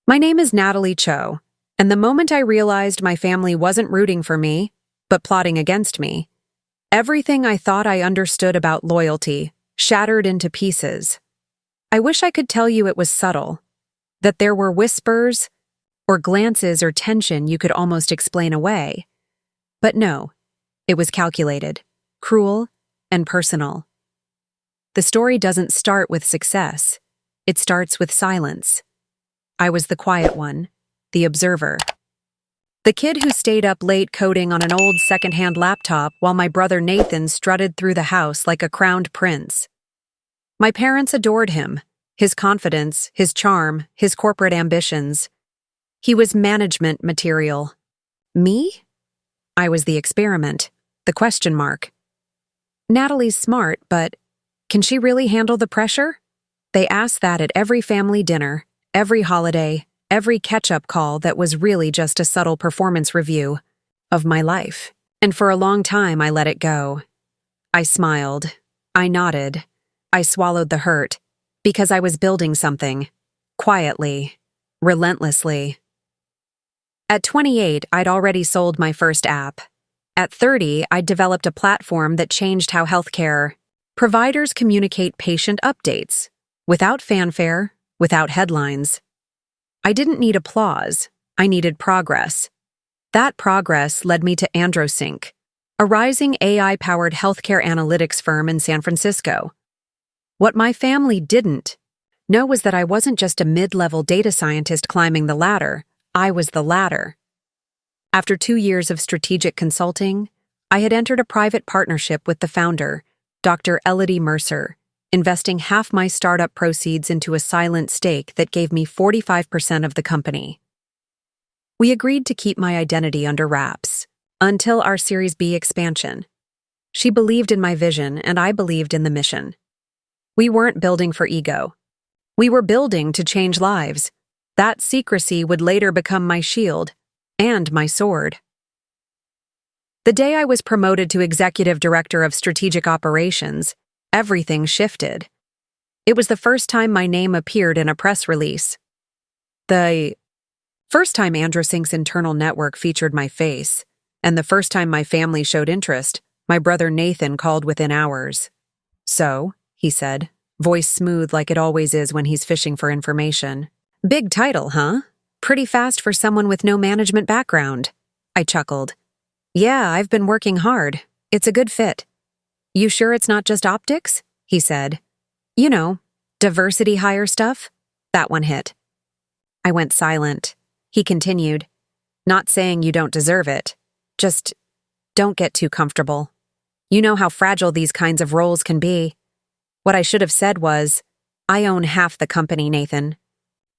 My name is Natalie Cho, and the moment I realized my family wasn't rooting for me, but plotting against me, everything I thought I understood about loyalty shattered into pieces. I wish I could tell you it was subtle, that there were whispers or glances or tension you could almost explain away. But no, it was calculated, cruel, and personal. The story doesn't start with success. It starts with silence. I was the quiet one, the observer. The kid who stayed up late coding on an old secondhand laptop while my brother Nathan strutted through the house like a crowned prince. My parents adored him, his confidence, his charm, his corporate ambitions. He was management material. Me? I was the experiment, the question mark. Natalie's smart, but can she really handle the pressure? They asked that at every family dinner, every holiday, every catch-up call that was really just a subtle performance review of my life. And for a long time, I let it go. I smiled. I nodded. I swallowed the hurt, because I was building something, quietly, relentlessly. At 28, I'd already sold my first app. At 30, I'd developed a platform that changed how healthcare providers communicate patient updates, without fanfare, without headlines. I didn't need applause, I needed progress. That progress led me to AndroSync, a rising AI-powered healthcare analytics firm in San Francisco. What my family didn't know was that I wasn't just a mid-level data scientist climbing the ladder, I was the ladder. After 2 years of strategic consulting, I had entered a private partnership with the founder, Dr. Elodie Mercer, investing half my startup proceeds into a silent stake that gave me 45% of the company. We agreed to keep my identity under wraps until our Series B expansion. She believed in my vision, and I believed in the mission. We weren't building for ego. We were building to change lives. That secrecy would later become my shield and my sword. The day I was promoted to Executive Director of Strategic Operations, everything shifted. It was the first time my name appeared in a press release. The first time AndroSync's internal network featured my face, and the first time my family showed interest, my brother Nathan called within hours. "So," he said, voice smooth like it always is when he's fishing for information. "Big title, huh? Pretty fast for someone with no management background." I chuckled. "Yeah, I've been working hard. It's a good fit." "You sure it's not just optics?" he said. "You know, diversity hire stuff?" That one hit. I went silent. He continued, "Not saying you don't deserve it. Just don't get too comfortable. You know how fragile these kinds of roles can be." What I should have said was, "I own half the company, Nathan."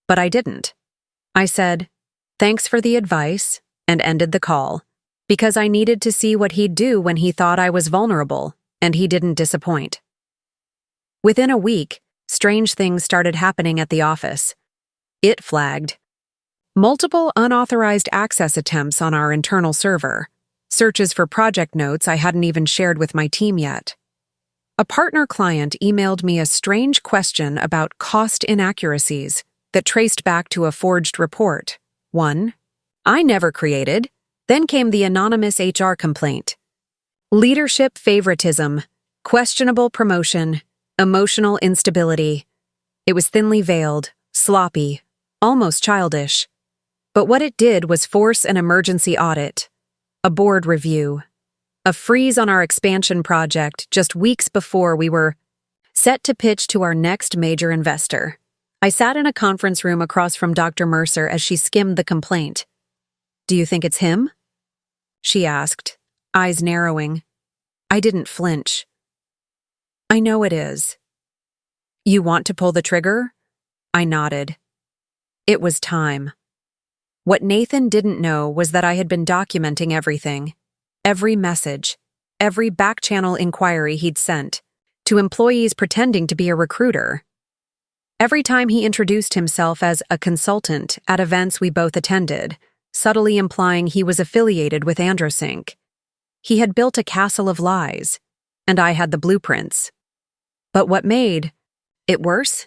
But I didn't. I said, "Thanks for the advice," and ended the call, because I needed to see what he'd do when he thought I was vulnerable, and he didn't disappoint. Within a week, strange things started happening at the office. It flagged multiple unauthorized access attempts on our internal server, searches for project notes I hadn't even shared with my team yet. A partner client emailed me a strange question about cost inaccuracies that traced back to a forged report. One I never created. Then came the anonymous HR complaint. Leadership favoritism, questionable promotion, emotional instability. It was thinly veiled, sloppy, almost childish. But what it did was force an emergency audit, a board review, a freeze on our expansion project just weeks before we were set to pitch to our next major investor. I sat in a conference room across from Dr. Mercer as she skimmed the complaint. "Do you think it's him?" she asked, eyes narrowing. I didn't flinch. "I know it is." "You want to pull the trigger?" I nodded. It was time. What Nathan didn't know was that I had been documenting everything. Every message, every back-channel inquiry he'd sent, to employees pretending to be a recruiter. Every time he introduced himself as a consultant at events we both attended, subtly implying he was affiliated with AndroSync. He had built a castle of lies, and I had the blueprints. But what made it worse?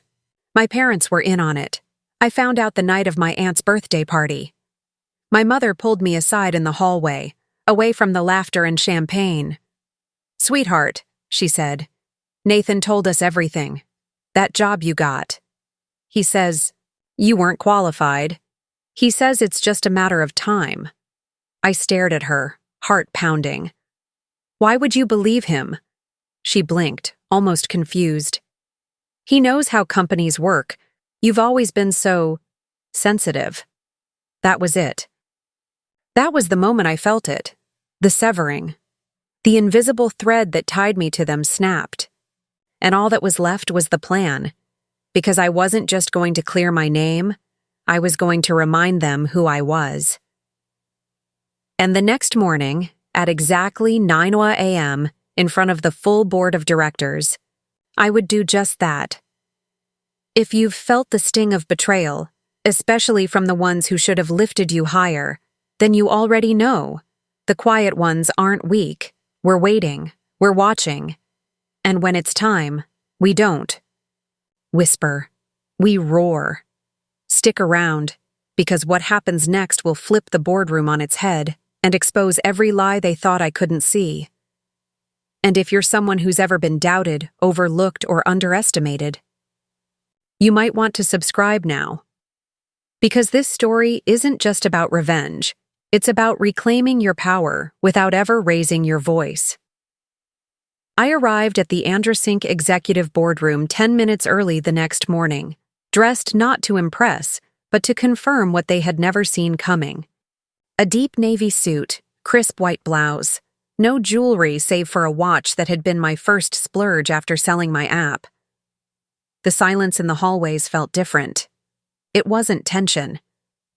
My parents were in on it. I found out the night of my aunt's birthday party. My mother pulled me aside in the hallway, away from the laughter and champagne. "Sweetheart," she said, "Nathan told us everything. That job you got. He says you weren't qualified. He says it's just a matter of time." I stared at her, heart pounding. "Why would you believe him?" She blinked, almost confused. "He knows how companies work. You've always been so sensitive." That was it. That was the moment I felt it. The severing. The invisible thread that tied me to them snapped. And all that was left was the plan. Because I wasn't just going to clear my name, I was going to remind them who I was. And the next morning, at exactly 9 a.m., in front of the full board of directors, I would do just that. If you've felt the sting of betrayal, especially from the ones who should have lifted you higher, then you already know. The quiet ones aren't weak. We're waiting. We're watching. And when it's time, we don't. Whisper. We roar. Stick around, because what happens next will flip the boardroom on its head and expose every lie they thought I couldn't see. And if you're someone who's ever been doubted, overlooked, or underestimated, you might want to subscribe now. Because this story isn't just about revenge. It's about reclaiming your power without ever raising your voice. I arrived at the Androsync executive boardroom 10 minutes early the next morning, dressed not to impress, but to confirm what they had never seen coming. A deep navy suit, crisp white blouse, no jewelry save for a watch that had been my first splurge after selling my app. The silence in the hallways felt different. It wasn't tension.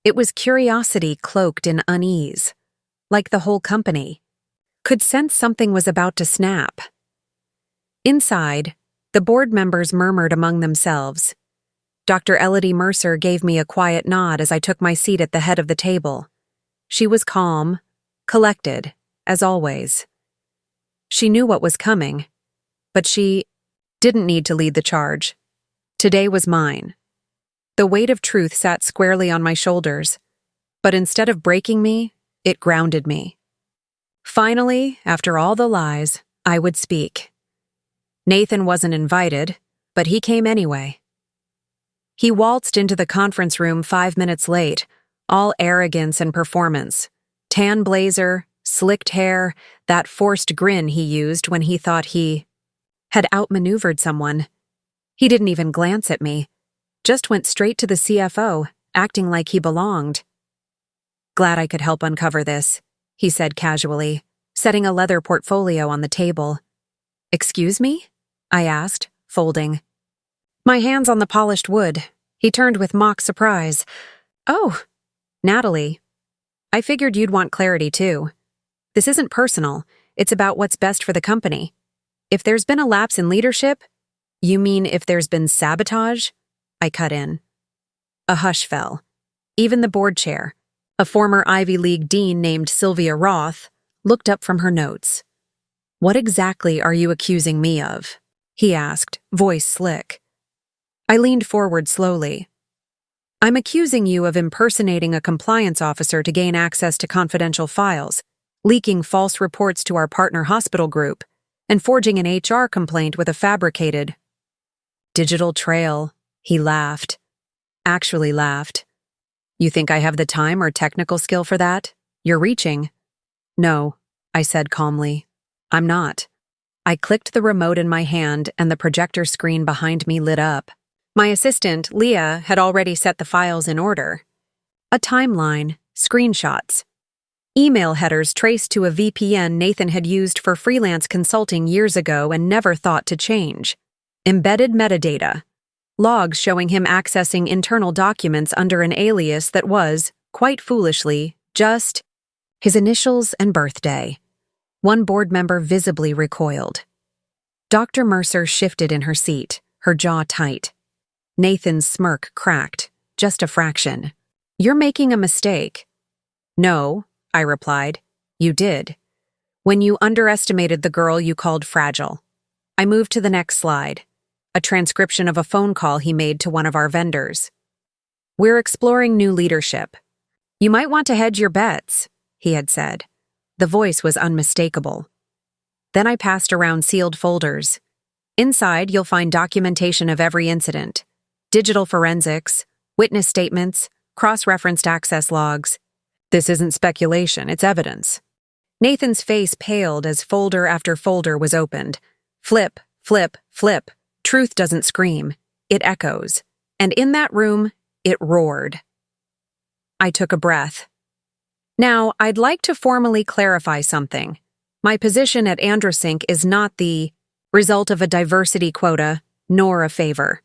It was curiosity cloaked in unease. Like the whole company could sense something was about to snap. Inside, the board members murmured among themselves. Dr. Elodie Mercer gave me a quiet nod as I took my seat at the head of the table. She was calm, collected, as always. She knew what was coming, but she didn't need to lead the charge. Today was mine. The weight of truth sat squarely on my shoulders, but instead of breaking me, it grounded me. Finally, after all the lies, I would speak. Nathan wasn't invited, but he came anyway. He waltzed into the conference room 5 minutes late, all arrogance and performance. Tan blazer, slicked hair, that forced grin he used when he thought he had outmaneuvered someone. He didn't even glance at me, just went straight to the CFO, acting like he belonged. "Glad I could help uncover this," he said casually, setting a leather portfolio on the table. "Excuse me?" I asked, folding. My hands on the polished wood. He turned with mock surprise. "Oh, Natalie. I figured you'd want clarity too. This isn't personal. It's about what's best for the company. If there's been a lapse in leadership..." "You mean if there's been sabotage?" I cut in. A hush fell. Even the board chair, a former Ivy League dean named Sylvia Roth, looked up from her notes. "What exactly are you accusing me of?" he asked, voice slick. I leaned forward slowly. "I'm accusing you of impersonating a compliance officer to gain access to confidential files, leaking false reports to our partner hospital group, and forging an HR complaint with a fabricated digital trail." He laughed. Actually laughed. "You think I have the time or technical skill for that? You're reaching." "No," I said calmly. "I'm not." I clicked the remote in my hand and the projector screen behind me lit up. My assistant, Leah, had already set the files in order. A timeline, screenshots. Email headers traced to a VPN Nathan had used for freelance consulting years ago and never thought to change. Embedded metadata. Logs showing him accessing internal documents under an alias that was, quite foolishly, just his initials and birthday. One board member visibly recoiled. Dr. Mercer shifted in her seat, her jaw tight. Nathan's smirk cracked, just a fraction. "You're making a mistake." "No," I replied. "You did. When you underestimated the girl you called fragile." I moved to the next slide. A transcription of a phone call he made to one of our vendors. We're exploring new leadership. You might want to hedge your bets, he had said. The voice was unmistakable. Then I passed around sealed folders. Inside, you'll find documentation of every incident, digital forensics, witness statements, cross-referenced access logs. This isn't speculation, it's evidence. Nathan's face paled as folder after folder was opened. Flip, flip, flip. Truth doesn't scream. It echoes. And in that room, it roared. I took a breath. Now, I'd like to formally clarify something. My position at Androsync is not the result of a diversity quota, nor a favor.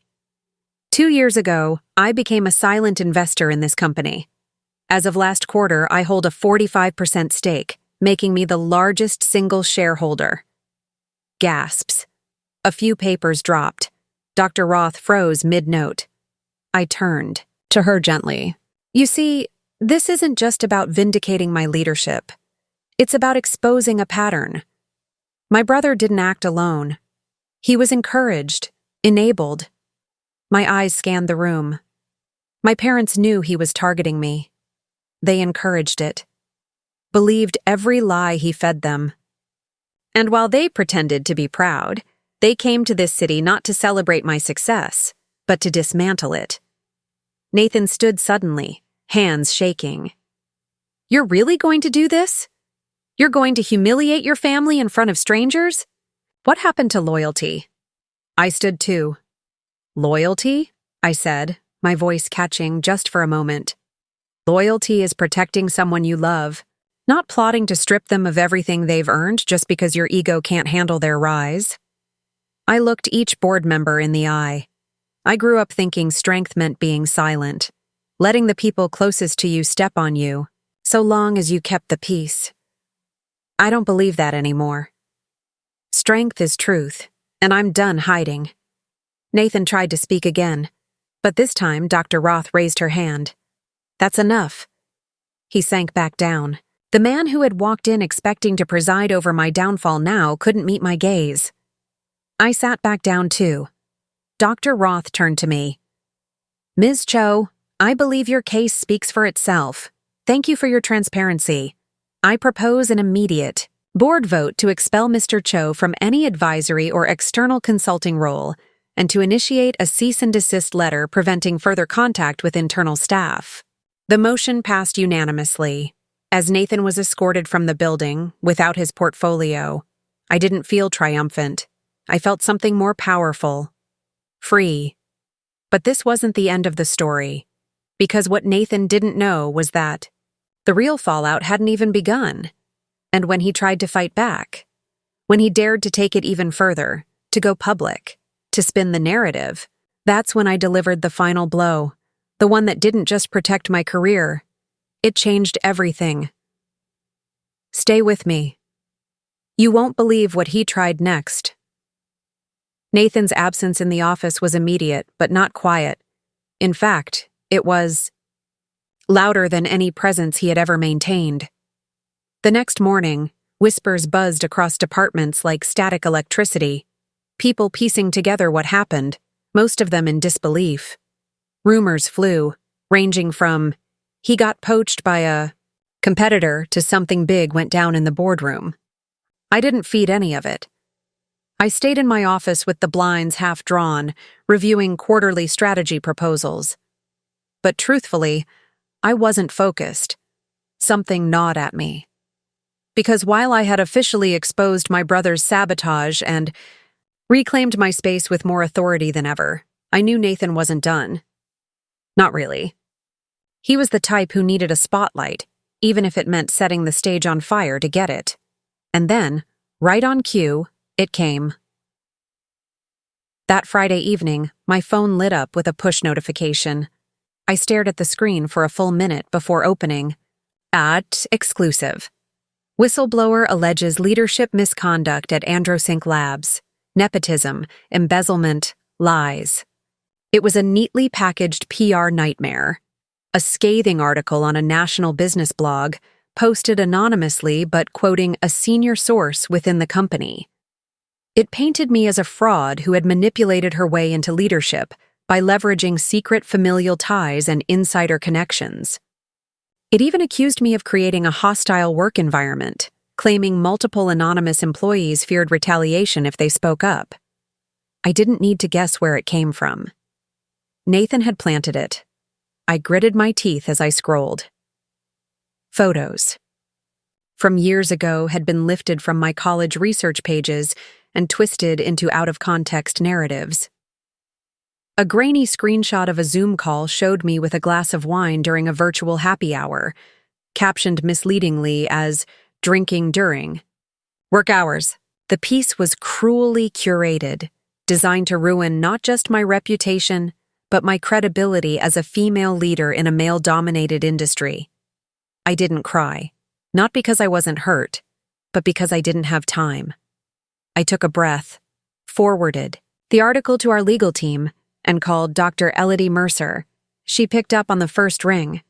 2 years ago, I became a silent investor in this company. As of last quarter, I hold a 45% stake, making me the largest single shareholder. Gasps. A few papers dropped. Dr. Roth froze mid-note. I turned to her gently. You see, this isn't just about vindicating my leadership. It's about exposing a pattern. My brother didn't act alone. He was encouraged, enabled. My eyes scanned the room. My parents knew he was targeting me. They encouraged it, believed every lie he fed them. And while they pretended to be proud, they came to this city not to celebrate my success, but to dismantle it. Nathan stood suddenly, hands shaking. You're really going to do this? You're going to humiliate your family in front of strangers? What happened to loyalty? I stood too. Loyalty? I said, my voice catching just for a moment. Loyalty is protecting someone you love, not plotting to strip them of everything they've earned just because your ego can't handle their rise. I looked each board member in the eye. I grew up thinking strength meant being silent, letting the people closest to you step on you, so long as you kept the peace. I don't believe that anymore. Strength is truth, and I'm done hiding. Nathan tried to speak again, but this time Dr. Roth raised her hand. That's enough. He sank back down. The man who had walked in expecting to preside over my downfall now couldn't meet my gaze. I sat back down too. Dr. Roth turned to me. Ms. Cho, I believe your case speaks for itself. Thank you for your transparency. I propose an immediate board vote to expel Mr. Cho from any advisory or external consulting role and to initiate a cease and desist letter preventing further contact with internal staff. The motion passed unanimously. As Nathan was escorted from the building, without his portfolio, I didn't feel triumphant. I felt something more powerful. Free. But this wasn't the end of the story, because what Nathan didn't know was that the real fallout hadn't even begun. And when he tried to fight back, when he dared to take it even further, to go public, to spin the narrative, that's when I delivered the final blow, the one that didn't just protect my career. It changed everything. Stay with me. You won't believe what he tried next. Nathan's absence in the office was immediate, but not quiet. In fact, it was louder than any presence he had ever maintained. The next morning, whispers buzzed across departments like static electricity, people piecing together what happened, most of them in disbelief. Rumors flew, ranging from, he got poached by a competitor to something big went down in the boardroom. I didn't feed any of it. I stayed in my office with the blinds half drawn, reviewing quarterly strategy proposals. But truthfully, I wasn't focused. Something gnawed at me. Because while I had officially exposed my brother's sabotage and reclaimed my space with more authority than ever, I knew Nathan wasn't done. Not really. He was the type who needed a spotlight, even if it meant setting the stage on fire to get it. And then, right on cue, it came. That Friday evening, my phone lit up with a push notification. I stared at the screen for a full minute before opening. Exclusive. Whistleblower alleges leadership misconduct at Androsync Labs. Nepotism, embezzlement, lies. It was a neatly packaged PR nightmare. A scathing article on a national business blog, posted anonymously but quoting a senior source within the company. It painted me as a fraud who had manipulated her way into leadership by leveraging secret familial ties and insider connections. It even accused me of creating a hostile work environment, claiming multiple anonymous employees feared retaliation if they spoke up. I didn't need to guess where it came from. Nathan had planted it. I gritted my teeth as I scrolled. Photos from years ago had been lifted from my college research pages and twisted into out-of-context narratives. A grainy screenshot of a Zoom call showed me with a glass of wine during a virtual happy hour, captioned misleadingly as drinking during work hours. The piece was cruelly curated, designed to ruin not just my reputation, but my credibility as a female leader in a male-dominated industry. I didn't cry, not because I wasn't hurt, but because I didn't have time. I took a breath, forwarded the article to our legal team, and called Dr. Elodie Mercer. She picked up on the first ring.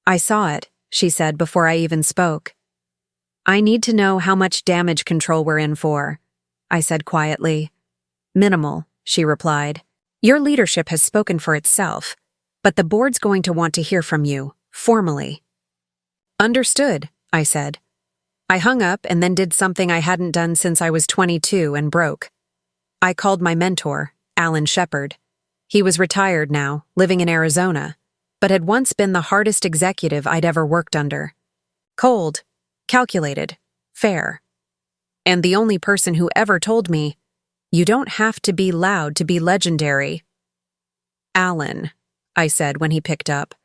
"I saw it," she said before I even spoke. "I need to know how much damage control we're in for," I said quietly. "Minimal," she replied. "Your leadership has spoken for itself, but the board's going to want to hear from you, formally." "Understood," I said. I hung up and then did something I hadn't done since I was 22 and broke. I called my mentor, Alan Shepard. He was retired now, living in Arizona, but had once been the hardest executive I'd ever worked under. Cold, calculated, fair. And the only person who ever told me, "You don't have to be loud to be legendary." "Alan," I said when he picked up.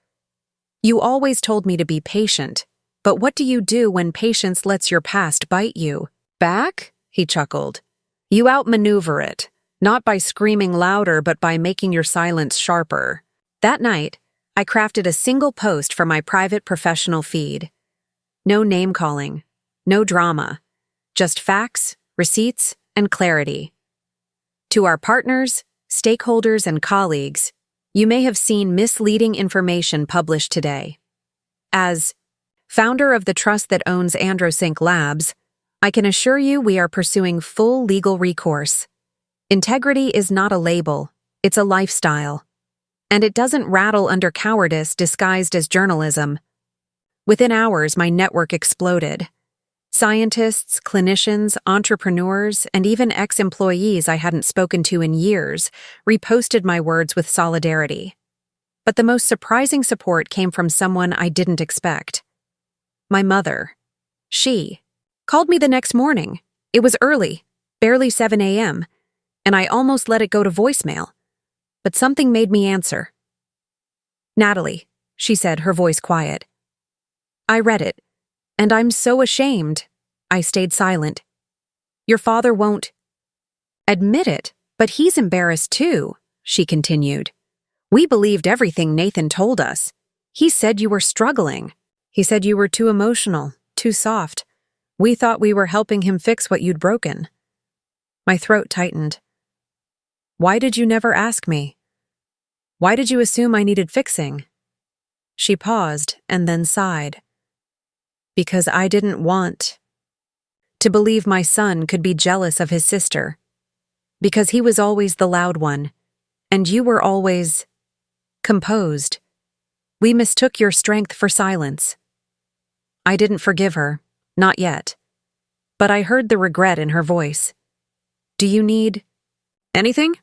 "You always told me to be patient, but what do you do when patience lets your past bite you back?" He chuckled. "You outmaneuver it, not by screaming louder but by making your silence sharper." That night, I crafted a single post for my private professional feed. No name-calling, no drama, just facts, receipts, and clarity. To our partners, stakeholders, and colleagues, you may have seen misleading information published today. As founder of the trust that owns AndroSync Labs, I can assure you we are pursuing full legal recourse. Integrity is not a label, it's a lifestyle. And it doesn't rattle under cowardice disguised as journalism. Within hours, my network exploded. Scientists, clinicians, entrepreneurs, and even ex-employees I hadn't spoken to in years reposted my words with solidarity. But the most surprising support came from someone I didn't expect. My mother. She called me the next morning. It was early, barely 7 a.m., and I almost let it go to voicemail. But something made me answer. "Natalie," she said, her voice quiet. "I read it, and I'm so ashamed." I stayed silent. "Your father won't admit it, but he's embarrassed too," she continued. "We believed everything Nathan told us. He said you were struggling. He said you were too emotional, too soft. We thought we were helping him fix what you'd broken." My throat tightened. "Why did you never ask me? Why did you assume I needed fixing?" She paused and then sighed. "Because I didn't want to believe my son could be jealous of his sister. Because he was always the loud one, and you were always composed. We mistook your strength for silence." I didn't forgive her, not yet. But I heard the regret in her voice. "Do you need anything?"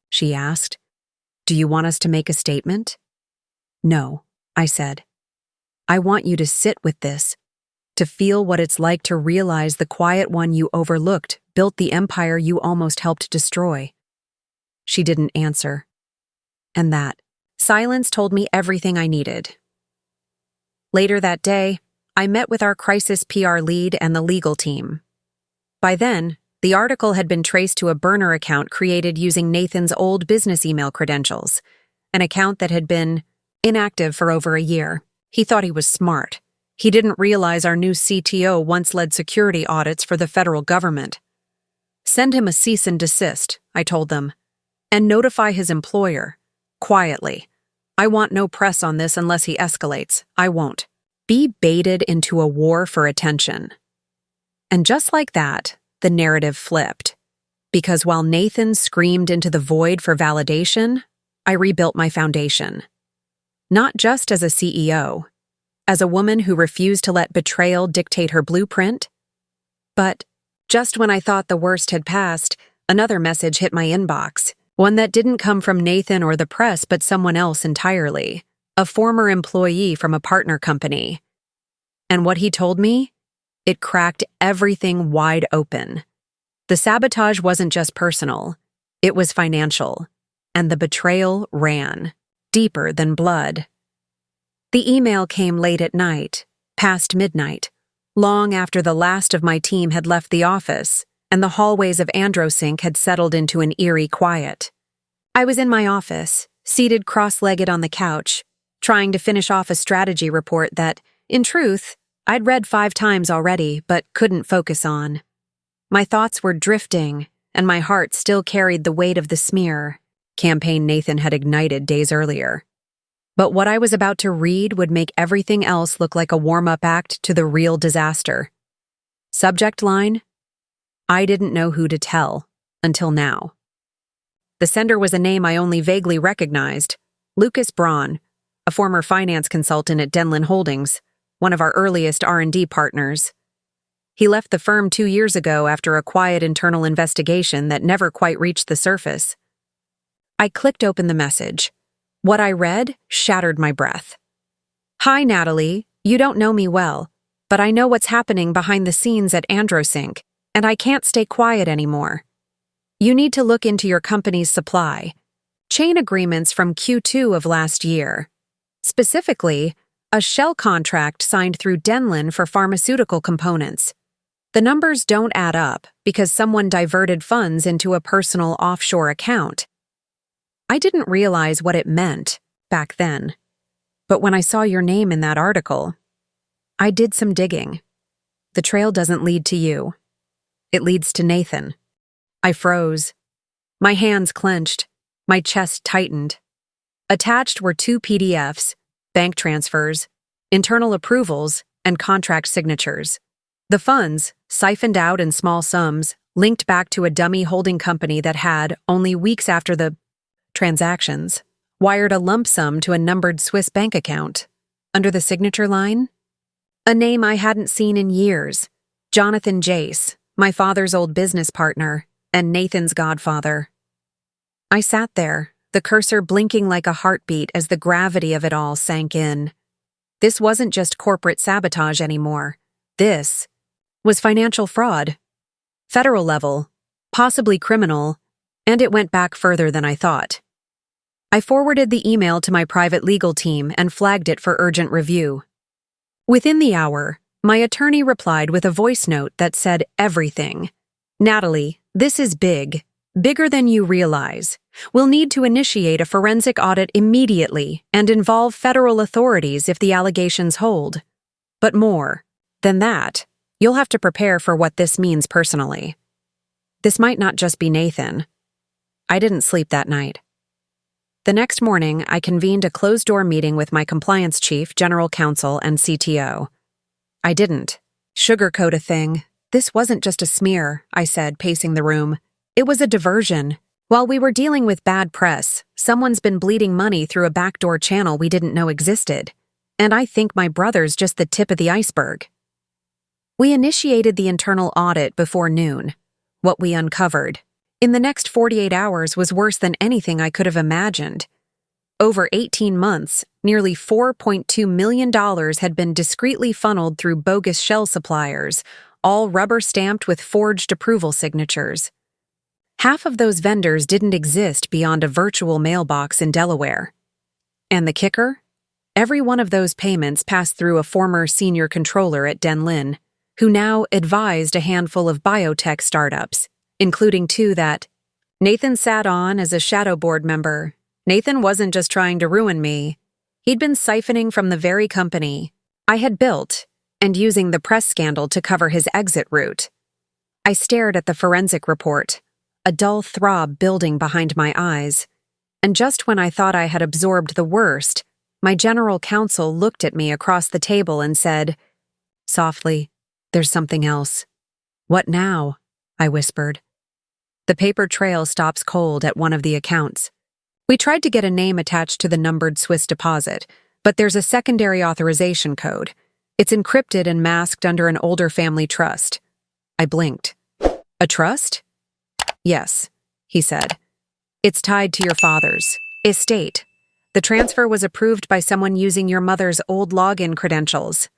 she asked. "Do you want us to make a statement?" "No," I said. "I want you to sit with this, to feel what it's like to realize the quiet one you overlooked built the empire you almost helped destroy." She didn't answer. And that silence told me everything I needed. Later that day, I met with our crisis PR lead and the legal team. By then, the article had been traced to a burner account created using Nathan's old business email credentials, an account that had been inactive for over a year. He thought he was smart. He didn't realize our new CTO once led security audits for the federal government. "Send him a cease and desist," I told them, "and notify his employer. Quietly. I want no press on this unless he escalates. I won't." Be baited into a war for attention. And just like that, the narrative flipped. Because while Nathan screamed into the void for validation, I rebuilt my foundation. Not just as a CEO, as a woman who refused to let betrayal dictate her blueprint, but just when I thought the worst had passed, another message hit my inbox, one that didn't come from Nathan or the press but someone else entirely, a former employee from a partner company. And what he told me? It cracked everything wide open. The sabotage wasn't just personal, it was financial, and the betrayal ran deeper than blood. The email came late at night, past midnight, long after the last of my team had left the office and the hallways of Androsync had settled into an eerie quiet. I was in my office, seated cross-legged on the couch, trying to finish off a strategy report that, in truth, I'd read 5 times already but couldn't focus on. My thoughts were drifting, and my heart still carried the weight of the smear campaign Nathan had ignited days earlier. But what I was about to read would make everything else look like a warm-up act to the real disaster. Subject line: I didn't know who to tell, until now. The sender was a name I only vaguely recognized, Lucas Braun, a former finance consultant at Denlin Holdings, one of our earliest R&D partners. He left the firm 2 years ago after a quiet internal investigation that never quite reached the surface. I clicked open the message. What I read shattered my breath. Hi, Natalie. You don't know me well, but I know what's happening behind the scenes at Androsync, and I can't stay quiet anymore. You need to look into your company's supply chain agreements from Q2 of last year. Specifically, a shell contract signed through Denlin for pharmaceutical components. The numbers don't add up because someone diverted funds into a personal offshore account. I didn't realize what it meant back then, but when I saw your name in that article, I did some digging. The trail doesn't lead to you. It leads to Nathan. I froze. My hands clenched. My chest tightened. Attached were 2 PDFs, bank transfers, internal approvals, and contract signatures. The funds, siphoned out in small sums, linked back to a dummy holding company that had, only weeks after the transactions, wired a lump sum to a numbered Swiss bank account. Under the signature line, a name I hadn't seen in years, Jonathan Jace, my father's old business partner, and Nathan's godfather. I sat there, the cursor blinking like a heartbeat as the gravity of it all sank in. This wasn't just corporate sabotage anymore. This was financial fraud. Federal level, possibly criminal, and it went back further than I thought. I forwarded the email to my private legal team and flagged it for urgent review. Within the hour, my attorney replied with a voice note that said everything. Natalie, this is big. Bigger than you realize. We'll need to initiate a forensic audit immediately and involve federal authorities if the allegations hold. But more than that, you'll have to prepare for what this means personally. This might not just be Nathan. I didn't sleep that night. The next morning, I convened a closed-door meeting with my compliance chief, general counsel, and CTO. I didn't sugarcoat a thing. This wasn't just a smear, I said, pacing the room. It was a diversion. While we were dealing with bad press, someone's been bleeding money through a backdoor channel we didn't know existed. And I think my brother's just the tip of the iceberg. We initiated the internal audit before noon. What we uncovered in the next 48 hours was worse than anything I could have imagined. Over 18 months, nearly $4.2 million had been discreetly funneled through bogus shell suppliers, all rubber-stamped with forged approval signatures. Half of those vendors didn't exist beyond a virtual mailbox in Delaware. And the kicker? Every one of those payments passed through a former senior controller at Denlin, who now advised a handful of biotech startups, including 2 that Nathan sat on as a shadow board member. Nathan wasn't just trying to ruin me. He'd been siphoning from the very company I had built and using the press scandal to cover his exit route. I stared at the forensic report, a dull throb building behind my eyes, and just when I thought I had absorbed the worst, my general counsel looked at me across the table and said, softly, "There's something else." "What now?" I whispered. "The paper trail stops cold at one of the accounts. We tried to get a name attached to the numbered Swiss deposit, but there's a secondary authorization code. It's encrypted and masked under an older family trust. I blinked. A trust? Yes, he said. It's tied to your father's estate. The transfer was approved by someone using your mother's old login credentials.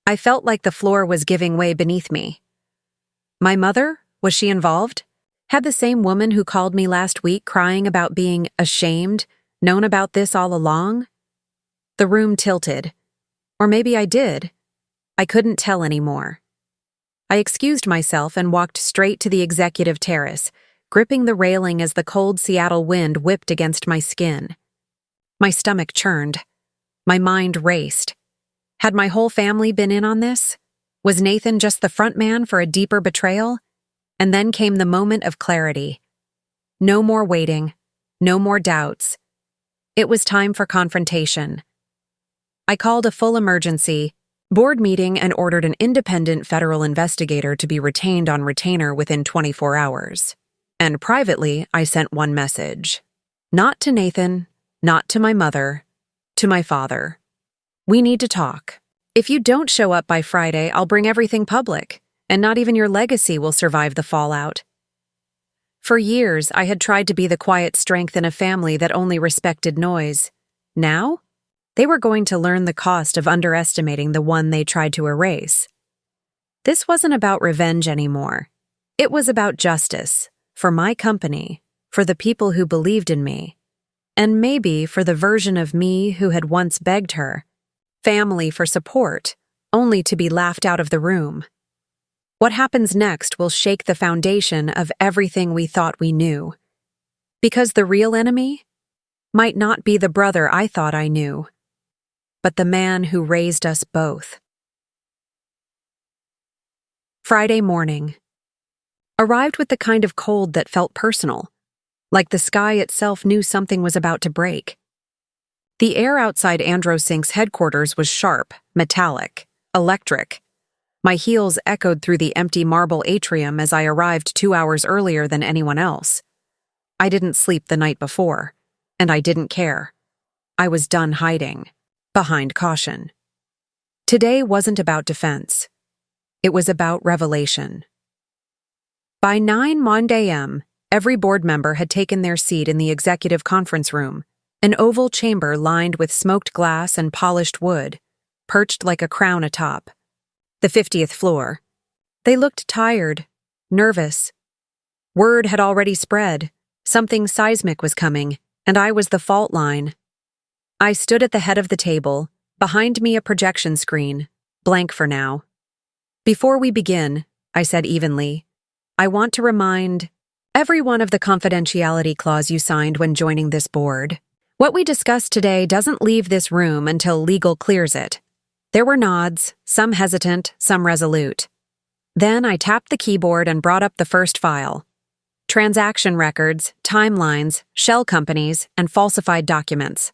I felt like the floor was giving way beneath me. My mother? Was she involved? Had the same woman who called me last week crying about being ashamed known about this all along? The room tilted. Or maybe I did. I couldn't tell anymore. I excused myself and walked straight to the executive terrace, gripping the railing as the cold Seattle wind whipped against my skin. My stomach churned. My mind raced. Had my whole family been in on this? Was Nathan just the front man for a deeper betrayal? And then came the moment of clarity. No more waiting. No more doubts. It was time for confrontation. I called a full emergency board meeting and ordered an independent federal investigator to be retained on retainer within 24 hours. And privately, I sent one message. Not to Nathan, not to my mother, to my father. We need to talk. If you don't show up by Friday, I'll bring everything public, and not even your legacy will survive the fallout. For years, I had tried to be the quiet strength in a family that only respected noise. Now, they were going to learn the cost of underestimating the one they tried to erase. This wasn't about revenge anymore. It was about justice, for my company, for the people who believed in me, and maybe for the version of me who had once begged her, family for support, only to be laughed out of the room. What happens next will shake the foundation of everything we thought we knew. Because the real enemy might not be the brother I thought I knew, but the man who raised us both. Friday morning. Arrived with the kind of cold that felt personal, like the sky itself knew something was about to break. The air outside AndroSync's headquarters was sharp, metallic, electric. My heels echoed through the empty marble atrium as I arrived 2 hours earlier than anyone else. I didn't sleep the night before, and I didn't care. I was done hiding, behind caution. Today wasn't about defense. It was about revelation. By 9 a.m., every board member had taken their seat in the executive conference room, an oval chamber lined with smoked glass and polished wood, perched like a crown atop. The 50th floor. They looked tired, nervous. Word had already spread. Something seismic was coming, and I was the fault line. I stood at the head of the table, behind me a projection screen, blank for now. Before we begin, I said evenly, I want to remind everyone of the confidentiality clause you signed when joining this board. What we discussed today doesn't leave this room until legal clears it. There were nods, some hesitant, some resolute. Then I tapped the keyboard and brought up the first file. Transaction records, timelines, shell companies, and falsified documents.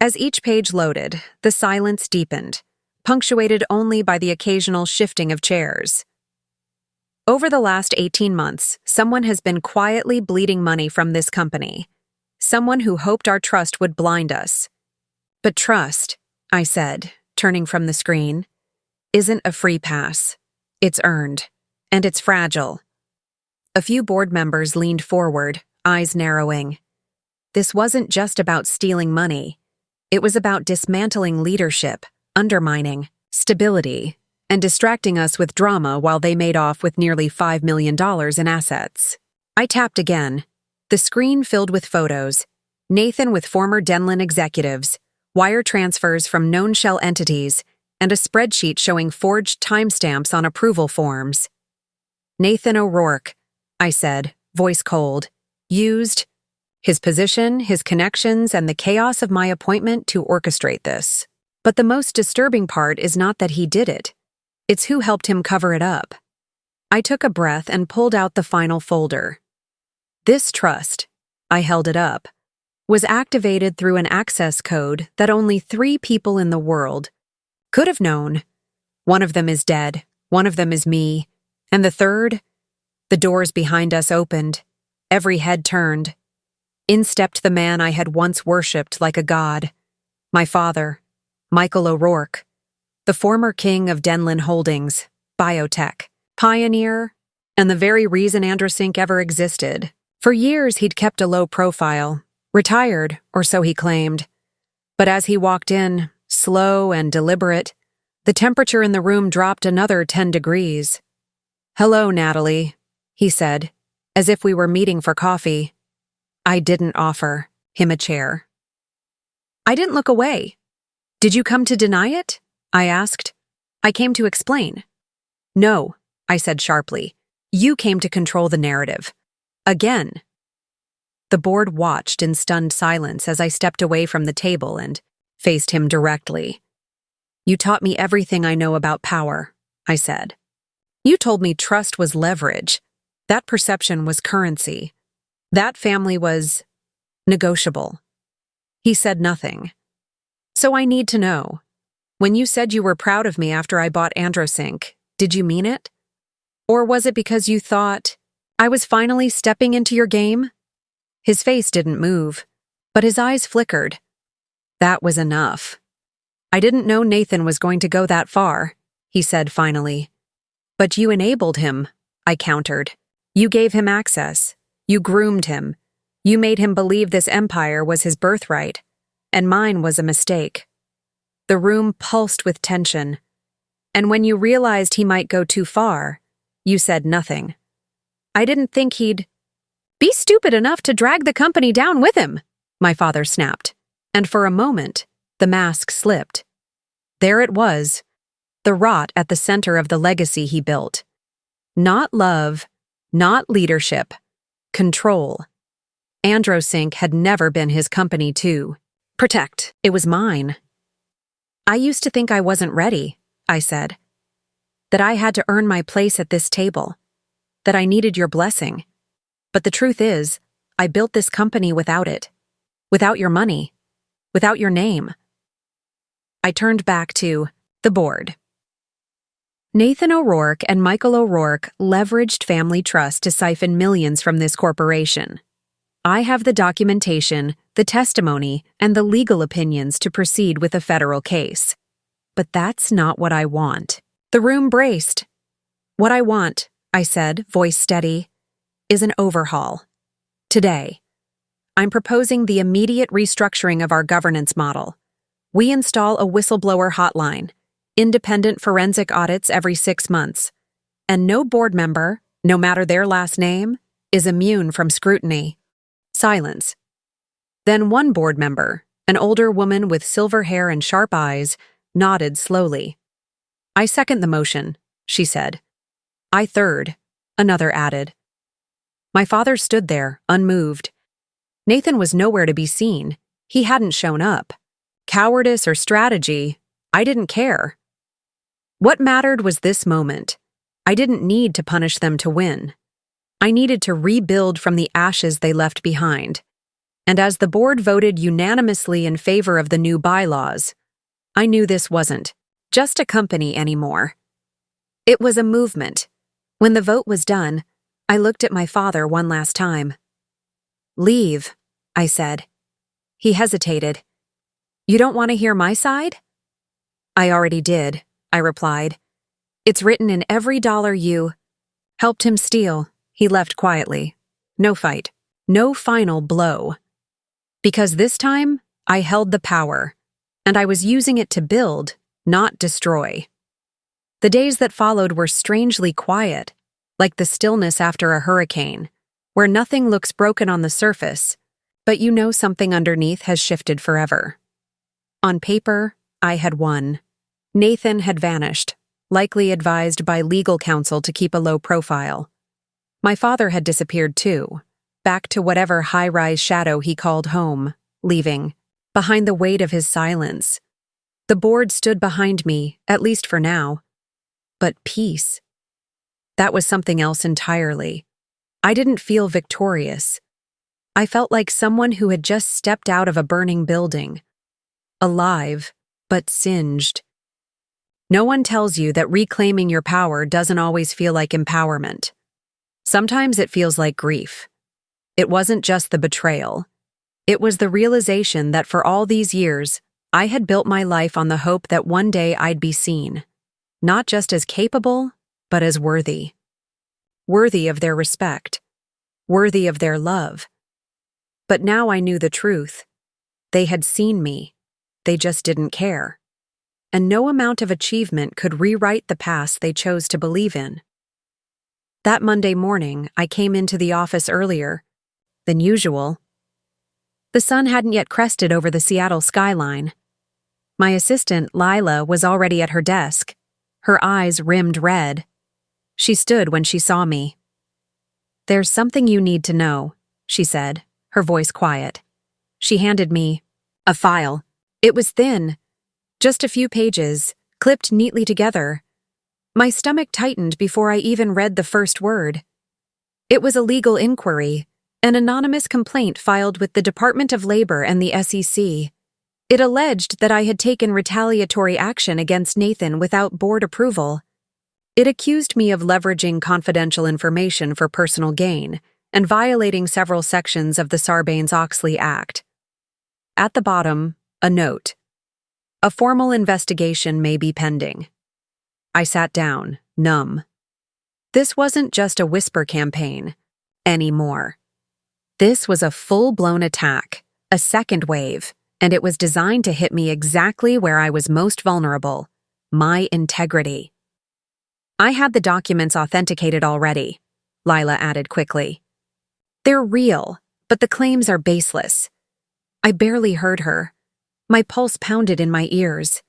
As each page loaded, the silence deepened, punctuated only by the occasional shifting of chairs. Over the last 18 months, someone has been quietly bleeding money from this company. Someone who hoped our trust would blind us. But trust, I said, turning from the screen, isn't a free pass. It's earned, and it's fragile. A few board members leaned forward, eyes narrowing. This wasn't just about stealing money. It was about dismantling leadership, undermining stability, and distracting us with drama while they made off with nearly $5 million in assets. I tapped again. The screen filled with photos. Nathan with former Denlin executives, wire transfers from known shell entities, and a spreadsheet showing forged timestamps on approval forms. Nathan O'Rourke, I said, voice cold, used his position, his connections, and the chaos of my appointment to orchestrate this. But the most disturbing part is not that he did it. It's who helped him cover it up. I took a breath and pulled out the final folder. This trust, I held it up, was activated through an access code that only 3 people in the world could have known. One of them is dead, one of them is me, and the third? The doors behind us opened, every head turned. In stepped the man I had once worshipped like a god. My father, Michael O'Rourke, the former king of Denlin Holdings, biotech, pioneer, and the very reason Androsync ever existed. For years he'd kept a low profile, retired, or so he claimed. But as he walked in, slow and deliberate, the temperature in the room dropped another 10 degrees. "Hello, Natalie," he said, as if we were meeting for coffee. I didn't offer him a chair. I didn't look away. "Did you come to deny it?" I asked. "I came to explain." "No," I said sharply. "You came to control the narrative. Again." The board watched in stunned silence as I stepped away from the table and faced him directly. "You taught me everything I know about power," I said. "You told me trust was leverage. That perception was currency. That family was negotiable." He said nothing. "So I need to know. When you said you were proud of me after I bought Androsync, did you mean it? Or was it because you thought I was finally stepping into your game?" His face didn't move, but his eyes flickered. "That was enough. I didn't know Nathan was going to go that far," he said finally. "But you enabled him," I countered. "You gave him access. You groomed him. You made him believe this empire was his birthright, and mine was a mistake." The room pulsed with tension. "And when you realized he might go too far, you said nothing." "I didn't think he'd be stupid enough to drag the company down with him," my father snapped. And for a moment, the mask slipped. There it was, the rot at the center of the legacy he built. Not love, not leadership, control. Androsync had never been his company to protect. It was mine. "I used to think I wasn't ready," I said. "That I had to earn my place at this table. That I needed your blessing. But the truth is, I built this company without it. Without your money. Without your name." I turned back to the board. Nathan O'Rourke and Michael O'Rourke leveraged family trust to siphon millions from this corporation. I have the documentation, the testimony, and the legal opinions to proceed with a federal case. But that's not what I want. The room braced. "What I want," I said, voice steady, "is an overhaul. Today. I'm proposing the immediate restructuring of our governance model. We install a whistleblower hotline, independent forensic audits every 6 months, and no board member, no matter their last name, is immune from scrutiny." Silence. Then one board member, an older woman with silver hair and sharp eyes, nodded slowly. "I second the motion," she said. "I third," another added. My father stood there, unmoved. Nathan was nowhere to be seen. He hadn't shown up. Cowardice or strategy, I didn't care. What mattered was this moment. I didn't need to punish them to win. I needed to rebuild from the ashes they left behind. And as the board voted unanimously in favor of the new bylaws, I knew this wasn't just a company anymore. It was a movement. When the vote was done, I looked at my father one last time. "Leave," I said. He hesitated. "You don't want to hear my side?" "I already did," I replied. "It's written in every dollar you helped him steal." He left quietly. No fight. No final blow. Because this time, I held the power, and I was using it to build, not destroy. The days that followed were strangely quiet, like the stillness after a hurricane, where nothing looks broken on the surface, but you know something underneath has shifted forever. On paper, I had won. Nathan had vanished, likely advised by legal counsel to keep a low profile. My father had disappeared too, back to whatever high-rise shadow he called home, leaving, behind the weight of his silence. The board stood behind me, at least for now. But peace. That was something else entirely. I didn't feel victorious. I felt like someone who had just stepped out of a burning building. Alive, but singed. No one tells you that reclaiming your power doesn't always feel like empowerment. Sometimes it feels like grief. It wasn't just the betrayal. It was the realization that for all these years, I had built my life on the hope that one day I'd be seen, not just as capable, but as worthy. Worthy of their respect, worthy of their love. But now I knew the truth. They had seen me. They just didn't care. And no amount of achievement could rewrite the past they chose to believe in. That Monday morning, I came into the office earlier than usual. The sun hadn't yet crested over the Seattle skyline. My assistant, Lila, was already at her desk, her eyes rimmed red. She stood when she saw me. "There's something you need to know," she said, her voice quiet. She handed me a file. It was thin, just a few pages, clipped neatly together. My stomach tightened before I even read the first word. It was a legal inquiry, an anonymous complaint filed with the Department of Labor and the SEC. It alleged that I had taken retaliatory action against Nathan without board approval. It accused me of leveraging confidential information for personal gain and violating several sections of the Sarbanes-Oxley Act. At the bottom, a note. A formal investigation may be pending. I sat down, numb. This wasn't just a whisper campaign anymore. This was a full-blown attack, a second wave, and it was designed to hit me exactly where I was most vulnerable, my integrity. "I had the documents authenticated already," Lila added quickly. "They're real, but the claims are baseless." I barely heard her. My pulse pounded in my ears.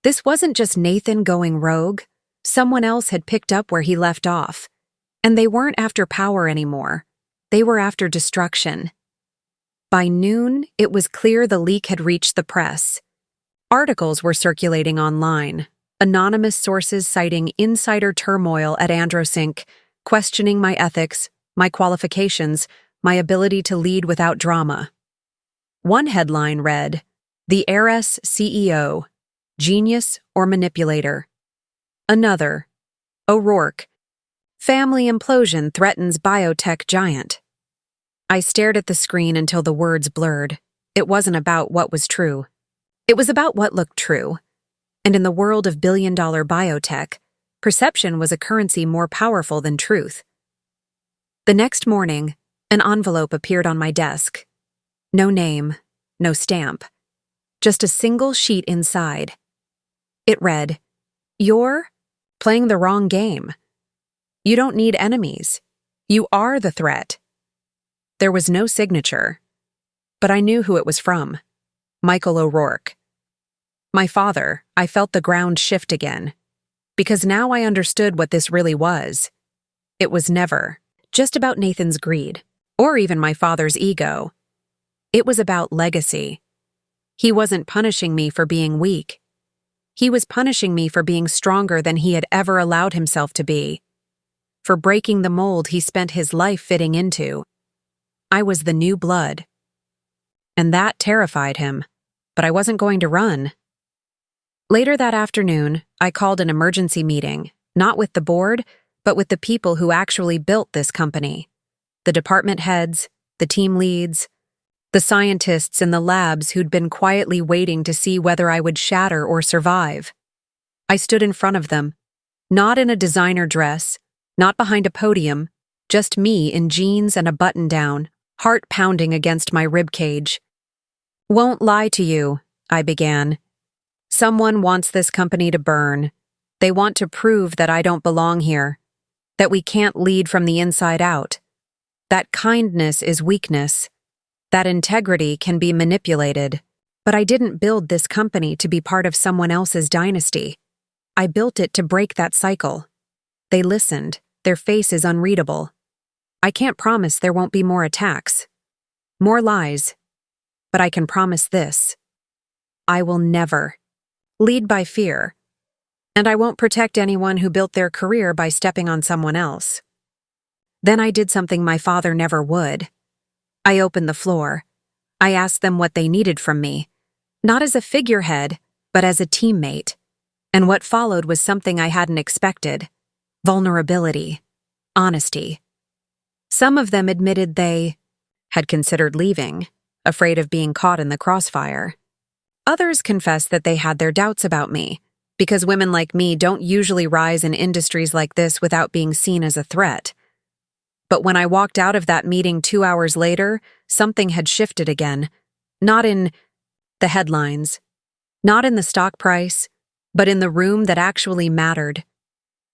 This wasn't just Nathan going rogue. Someone else had picked up where he left off. And they weren't after power anymore. They were after destruction. By noon, it was clear the leak had reached the press. Articles were circulating online, anonymous sources citing insider turmoil at Androsync, questioning my ethics, my qualifications, my ability to lead without drama. One headline read, "The Heiress CEO, Genius or Manipulator." Another, "O'Rourke, Family Implosion Threatens Biotech Giant." I stared at the screen until the words blurred. It wasn't about what was true. It was about what looked true. And in the world of billion-dollar biotech, perception was a currency more powerful than truth. The next morning, an envelope appeared on my desk. No name, no stamp. Just a single sheet inside. It read, "You're playing the wrong game. You don't need enemies. You are the threat." There was no signature, but I knew who it was from. Michael O'Rourke. My father. I felt the ground shift again, because now I understood what this really was. It was never just about Nathan's greed, or even my father's ego. It was about legacy. He wasn't punishing me for being weak. He was punishing me for being stronger than he had ever allowed himself to be, for breaking the mold he spent his life fitting into. I was the new blood. And that terrified him, but I wasn't going to run. Later that afternoon, I called an emergency meeting, not with the board, but with the people who actually built this company. The department heads, the team leads, the scientists in the labs who'd been quietly waiting to see whether I would shatter or survive. I stood in front of them, not in a designer dress, not behind a podium, just me in jeans and a button-down, heart pounding against my ribcage. "Won't lie to you," I began. "Someone wants this company to burn. They want to prove that I don't belong here, that we can't lead from the inside out, that kindness is weakness, that integrity can be manipulated. But I didn't build this company to be part of someone else's dynasty. I built it to break that cycle." They listened, their faces unreadable. "I can't promise there won't be more attacks, more lies, but I can promise this. I will never lead by fear, and I won't protect anyone who built their career by stepping on someone else." Then I did something my father never would. I opened the floor. I asked them what they needed from me, not as a figurehead, but as a teammate. And what followed was something I hadn't expected: vulnerability, honesty. Some of them admitted they had considered leaving, afraid of being caught in the crossfire. Others confessed that they had their doubts about me, because women like me don't usually rise in industries like this without being seen as a threat. But when I walked out of that meeting 2 hours later, something had shifted again. Not in the headlines, not in the stock price, but in the room that actually mattered.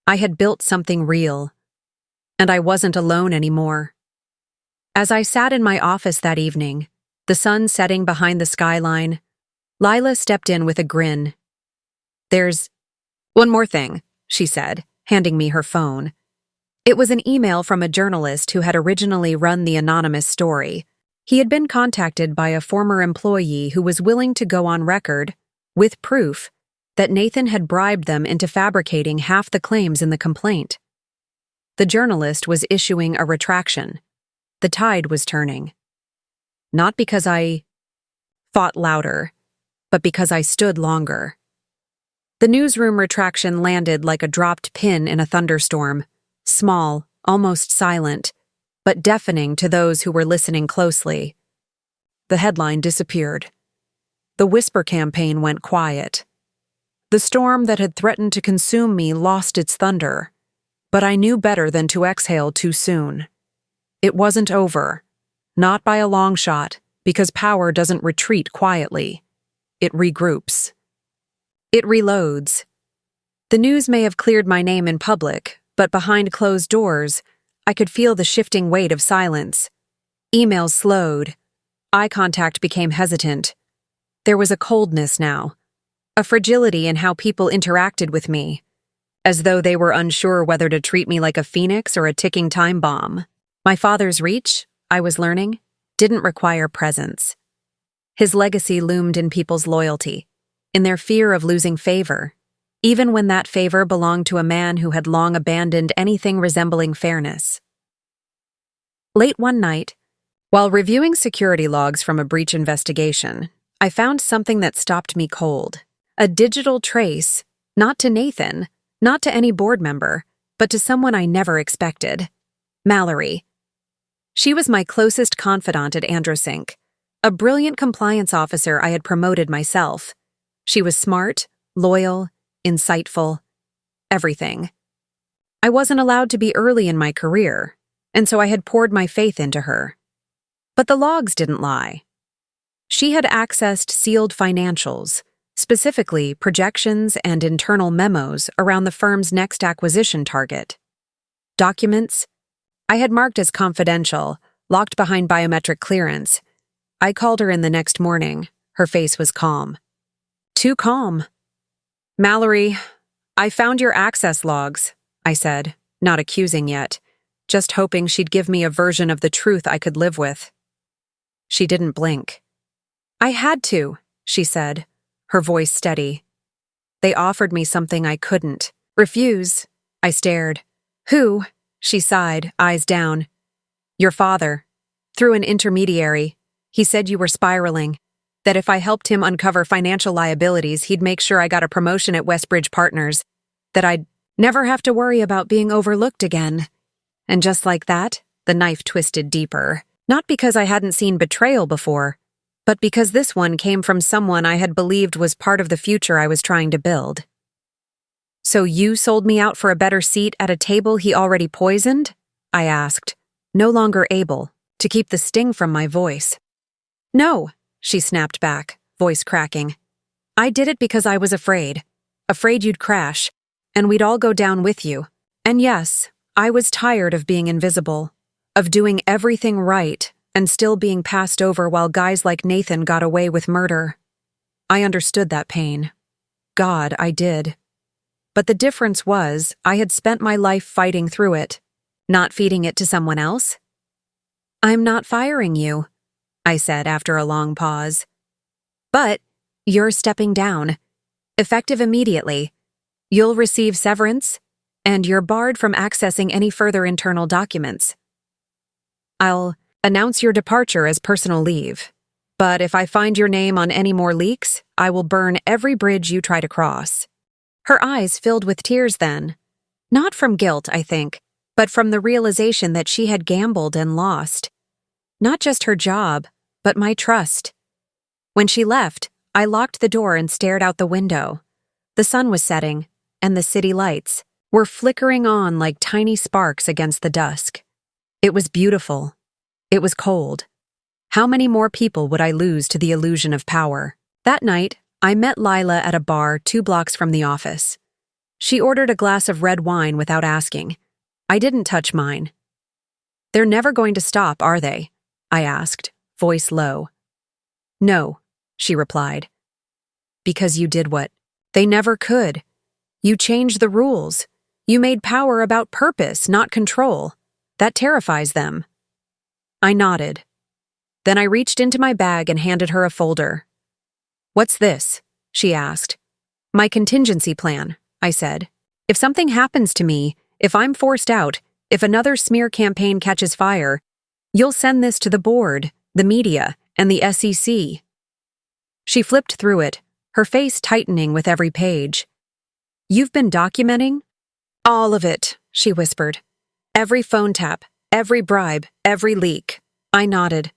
I had built something real, and I wasn't alone anymore. As I sat in my office that evening, the sun setting behind the skyline, Lila stepped in with a grin. "There's one more thing," she said, handing me her phone. It was an email from a journalist who had originally run the anonymous story. He had been contacted by a former employee who was willing to go on record, with proof, that Nathan had bribed them into fabricating half the claims in the complaint. The journalist was issuing a retraction. The tide was turning. Not because I fought louder, but because I stood longer. The newsroom retraction landed like a dropped pin in a thunderstorm, small, almost silent, but deafening to those who were listening closely. The headline disappeared. The whisper campaign went quiet. The storm that had threatened to consume me lost its thunder, but I knew better than to exhale too soon. It wasn't over, not by a long shot, because power doesn't retreat quietly. It regroups. It reloads. The news may have cleared my name in public, but behind closed doors, I could feel the shifting weight of silence. Emails slowed. Eye contact became hesitant. There was a coldness now, a fragility in how people interacted with me, as though they were unsure whether to treat me like a phoenix or a ticking time bomb. My father's reach, I was learning, didn't require presence. His legacy loomed in people's loyalty, in their fear of losing favor, even when that favor belonged to a man who had long abandoned anything resembling fairness. Late one night, while reviewing security logs from a breach investigation, I found something that stopped me cold. A digital trace, not to Nathan, not to any board member, but to someone I never expected. Mallory. She was my closest confidant at Androsync, a brilliant compliance officer I had promoted myself. She was smart, loyal, insightful, everything. I wasn't allowed to be early in my career, and so I had poured my faith into her. But the logs didn't lie. She had accessed sealed financials, specifically projections and internal memos around the firm's next acquisition target. Documents I had marked as confidential, locked behind biometric clearance. I called her in the next morning. Her face was calm. Too calm. "Mallory, I found your access logs," I said, not accusing yet, just hoping she'd give me a version of the truth I could live with. She didn't blink. "I had to," she said, her voice steady. "They offered me something I couldn't refuse." I stared. "Who?" She sighed, eyes down. "Your father. Through an intermediary. He said you were spiraling. That if I helped him uncover financial liabilities, he'd make sure I got a promotion at Westbridge Partners. That I'd never have to worry about being overlooked again." And just like that, the knife twisted deeper. Not because I hadn't seen betrayal before, but because this one came from someone I had believed was part of the future I was trying to build. "So you sold me out for a better seat at a table he already poisoned?" I asked, no longer able to keep the sting from my voice. "No," she snapped back, voice cracking. "I did it because I was afraid you'd crash, and we'd all go down with you. And yes, I was tired of being invisible, of doing everything right and still being passed over while guys like Nathan got away with murder. I understood that pain. God, I did. But the difference was I had spent my life fighting through it, not feeding it to someone else. "I'm not firing you," I said after a long pause. "But you're stepping down. Effective immediately. You'll receive severance, and you're barred from accessing any further internal documents. I'll announce your departure as personal leave. But if I find your name on any more leaks, I will burn every bridge you try to cross." Her eyes filled with tears then. Not from guilt, I think, but from the realization that she had gambled and lost. Not just her job, but my trust. When she left, I locked the door and stared out the window. The sun was setting, and the city lights were flickering on like tiny sparks against the dusk. It was beautiful. It was cold. How many more people would I lose to the illusion of power? That night, I met Lila at a bar 2 blocks from the office. She ordered a glass of red wine without asking. I didn't touch mine. "They're never going to stop, are they?" I asked, voice low. "No," she replied. "Because you did what they never could. You changed the rules. You made power about purpose, not control. That terrifies them." I nodded. Then I reached into my bag and handed her a folder. "What's this?" she asked. "My contingency plan," I said. "If something happens to me, if I'm forced out, if another smear campaign catches fire, you'll send this to the board, the media, and the SEC." She flipped through it, her face tightening with every page. "You've been documenting?" "All of it," she whispered. "Every phone tap, every bribe, every leak." I nodded.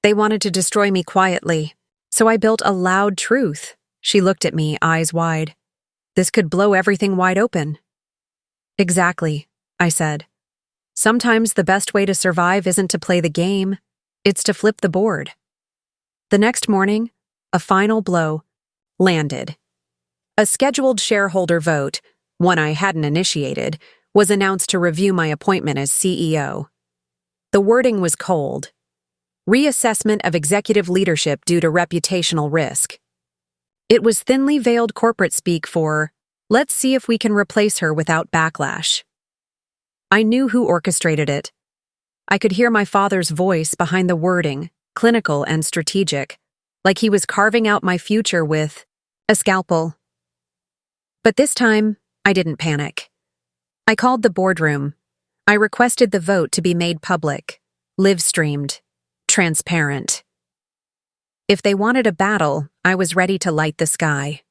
"They wanted to destroy me quietly, so I built a loud truth." She looked at me, eyes wide. "This could blow everything wide open." "Exactly," I said. "Sometimes the best way to survive isn't to play the game, it's to flip the board." The next morning, a final blow landed. A scheduled shareholder vote, one I hadn't initiated, was announced to review my appointment as CEO. The wording was cold. Reassessment of executive leadership due to reputational risk. It was thinly veiled corporate speak for, "Let's see if we can replace her without backlash." I knew who orchestrated it. I could hear my father's voice behind the wording, clinical and strategic, like he was carving out my future with a scalpel. But this time, I didn't panic. I called the boardroom. I requested the vote to be made public, live-streamed, transparent. If they wanted a battle, I was ready to light the sky.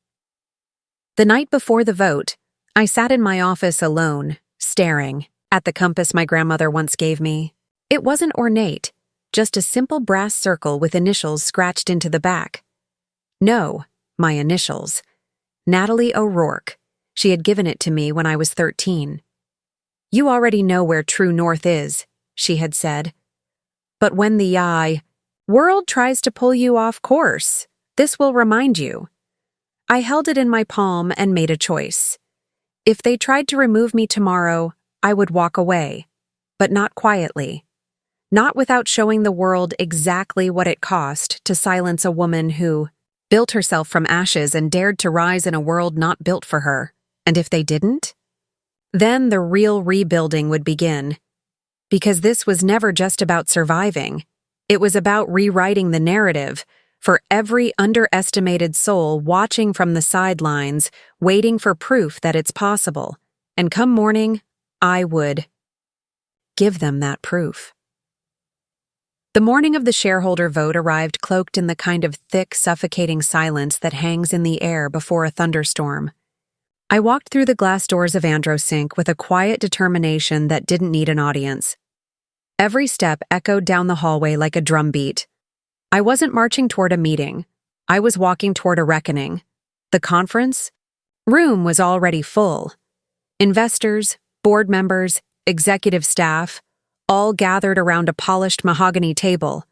The night before the vote, I sat in my office alone, staring at the compass my grandmother once gave me. It wasn't ornate, just a simple brass circle with initials scratched into the back. No, my initials. Natalie O'Rourke. She had given it to me when I was 13. "You already know where true north is," she had said. "But when the world tries to pull you off course, this will remind you." I held it in my palm and made a choice. If they tried to remove me tomorrow, I would walk away, but not quietly. Not without showing the world exactly what it cost to silence a woman who built herself from ashes and dared to rise in a world not built for her. And if they didn't? Then the real rebuilding would begin. Because this was never just about surviving. It was about rewriting the narrative for every underestimated soul watching from the sidelines, waiting for proof that it's possible. And come morning, I would give them that proof. The morning of the shareholder vote arrived cloaked in the kind of thick, suffocating silence that hangs in the air before a thunderstorm. I walked through the glass doors of Androsync with a quiet determination that didn't need an audience. Every step echoed down the hallway like a drumbeat. I wasn't marching toward a meeting. I was walking toward a reckoning. The conference room was already full. Investors, board members, executive staff, all gathered around a polished mahogany table,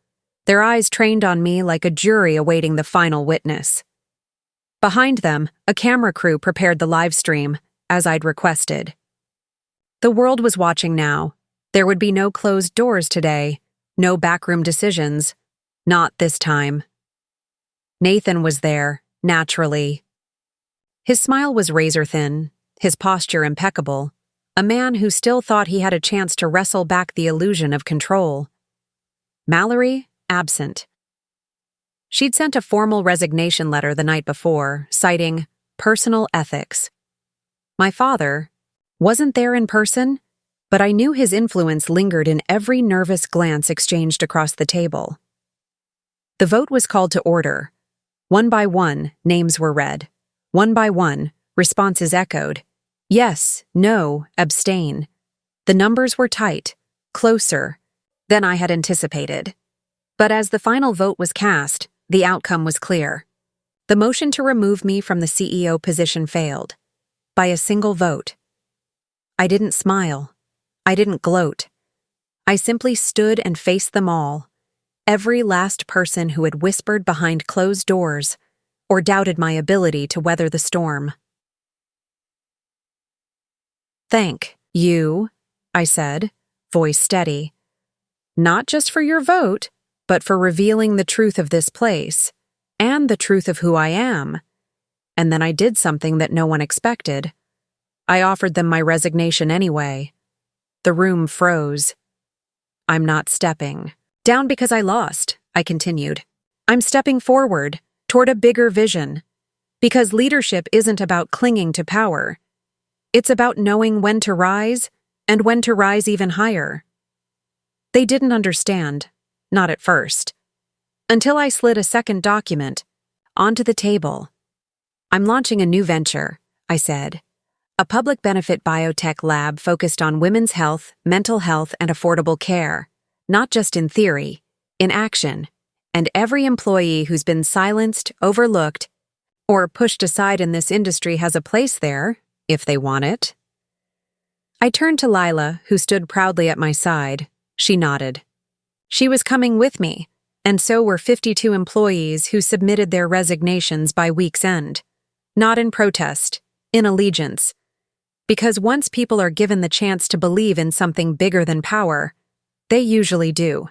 their eyes trained on me like a jury awaiting the final witness. Behind them, a camera crew prepared the live stream, as I'd requested. The world was watching now. There would be no closed doors today, no backroom decisions. Not this time. Nathan was there, naturally. His smile was razor-thin, his posture impeccable, a man who still thought he had a chance to wrestle back the illusion of control. Mallory, absent. She'd sent a formal resignation letter the night before, citing personal ethics. My father wasn't there in person, but I knew his influence lingered in every nervous glance exchanged across the table. The vote was called to order. One by one, names were read. One by one, responses echoed. Yes, no, abstain. The numbers were tight, closer than I had anticipated. But as the final vote was cast, the outcome was clear. The motion to remove me from the CEO position failed. By a single vote. I didn't smile. I didn't gloat. I simply stood and faced them all. Every last person who had whispered behind closed doors or doubted my ability to weather the storm. "Thank you," I said, voice steady. "Not just for your vote, but for revealing the truth of this place, and the truth of who I am." And then I did something that no one expected. I offered them my resignation anyway. The room froze. "I'm not stepping down because I lost," I continued. "I'm stepping forward, toward a bigger vision. Because leadership isn't about clinging to power. It's about knowing when to rise, and when to rise even higher." They didn't understand, not at first. Until I slid a second document onto the table. "I'm launching a new venture," I said. "A public benefit biotech lab focused on women's health, mental health, and affordable care. Not just in theory, in action. And every employee who's been silenced, overlooked, or pushed aside in this industry has a place there, if they want it." I turned to Lila, who stood proudly at my side. She nodded. She was coming with me, and so were 52 employees who submitted their resignations by week's end. Not in protest, in allegiance. Because once people are given the chance to believe in something bigger than power, they usually do.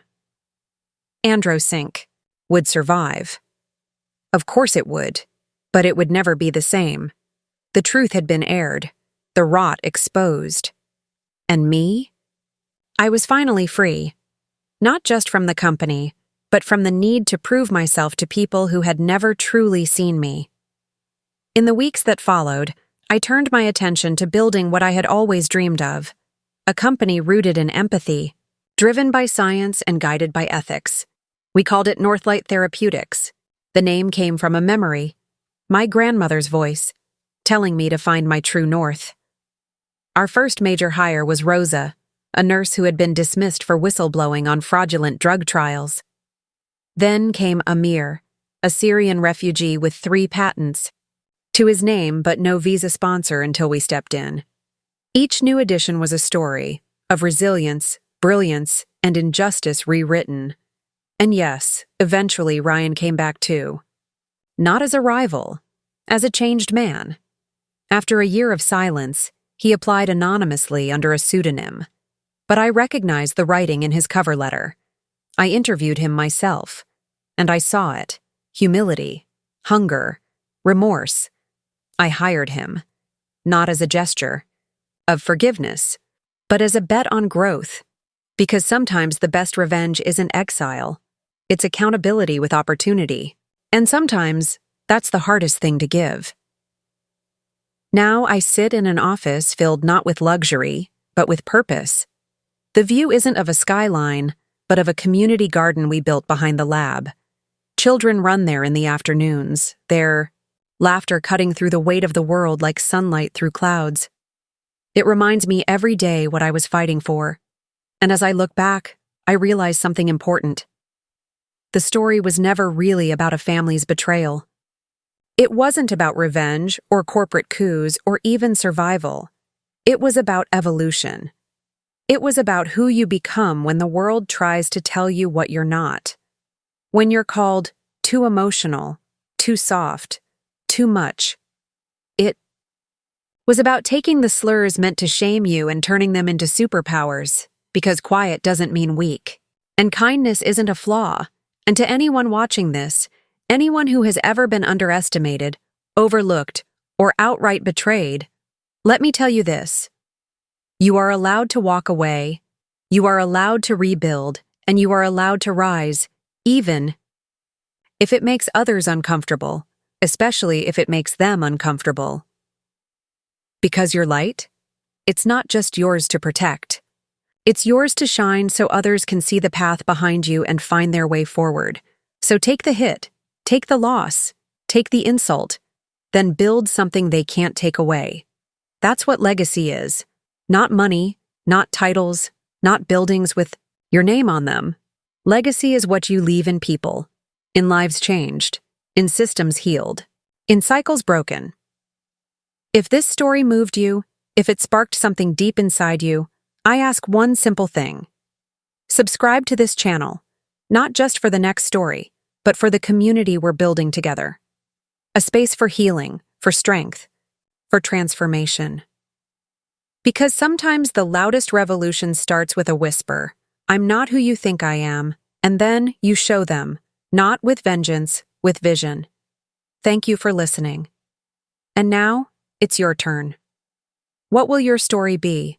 Androsync would survive. Of course it would, but it would never be the same. The truth had been aired, the rot exposed. And me? I was finally free. Not just from the company, but from the need to prove myself to people who had never truly seen me. In the weeks that followed, I turned my attention to building what I had always dreamed of. A company rooted in empathy, driven by science and guided by ethics. We called it Northlight Therapeutics. The name came from a memory, my grandmother's voice, telling me to find my true north. Our first major hire was Rosa, a nurse who had been dismissed for whistleblowing on fraudulent drug trials. Then came Amir, a Syrian refugee with 3 patents, to his name but no visa sponsor until we stepped in. Each new addition was a story of resilience, brilliance, and injustice rewritten. And yes, eventually Ryan came back too. Not as a rival, as a changed man. After a year of silence, he applied anonymously under a pseudonym. But I recognized the writing in his cover letter. I interviewed him myself, and I saw it. Humility, hunger, remorse. I hired him, not as a gesture of forgiveness, but as a bet on growth. Because sometimes the best revenge isn't exile, it's accountability with opportunity. And sometimes that's the hardest thing to give. Now I sit in an office filled not with luxury, but with purpose. The view isn't of a skyline, but of a community garden we built behind the lab. Children run there in the afternoons, their laughter cutting through the weight of the world like sunlight through clouds. It reminds me every day what I was fighting for. And as I look back, I realize something important. The story was never really about a family's betrayal. It wasn't about revenge or corporate coups or even survival. It was about evolution. It was about who you become when the world tries to tell you what you're not. When you're called too emotional, too soft, too much. It was about taking the slurs meant to shame you and turning them into superpowers, because quiet doesn't mean weak. And kindness isn't a flaw. And to anyone watching this, anyone who has ever been underestimated, overlooked, or outright betrayed, let me tell you this. You are allowed to walk away, you are allowed to rebuild, and you are allowed to rise, even if it makes others uncomfortable, especially if it makes them uncomfortable. Because your light, it's not just yours to protect. It's yours to shine so others can see the path behind you and find their way forward. So take the hit, take the loss, take the insult, then build something they can't take away. That's what legacy is. Not money, not titles, not buildings with your name on them. Legacy is what you leave in people, in lives changed, in systems healed, in cycles broken. If this story moved you, if it sparked something deep inside you, I ask one simple thing. Subscribe to this channel, not just for the next story, but for the community we're building together. A space for healing, for strength, for transformation. Because sometimes the loudest revolution starts with a whisper, "I'm not who you think I am," and then you show them, not with vengeance, with vision. Thank you for listening. And now, it's your turn. What will your story be?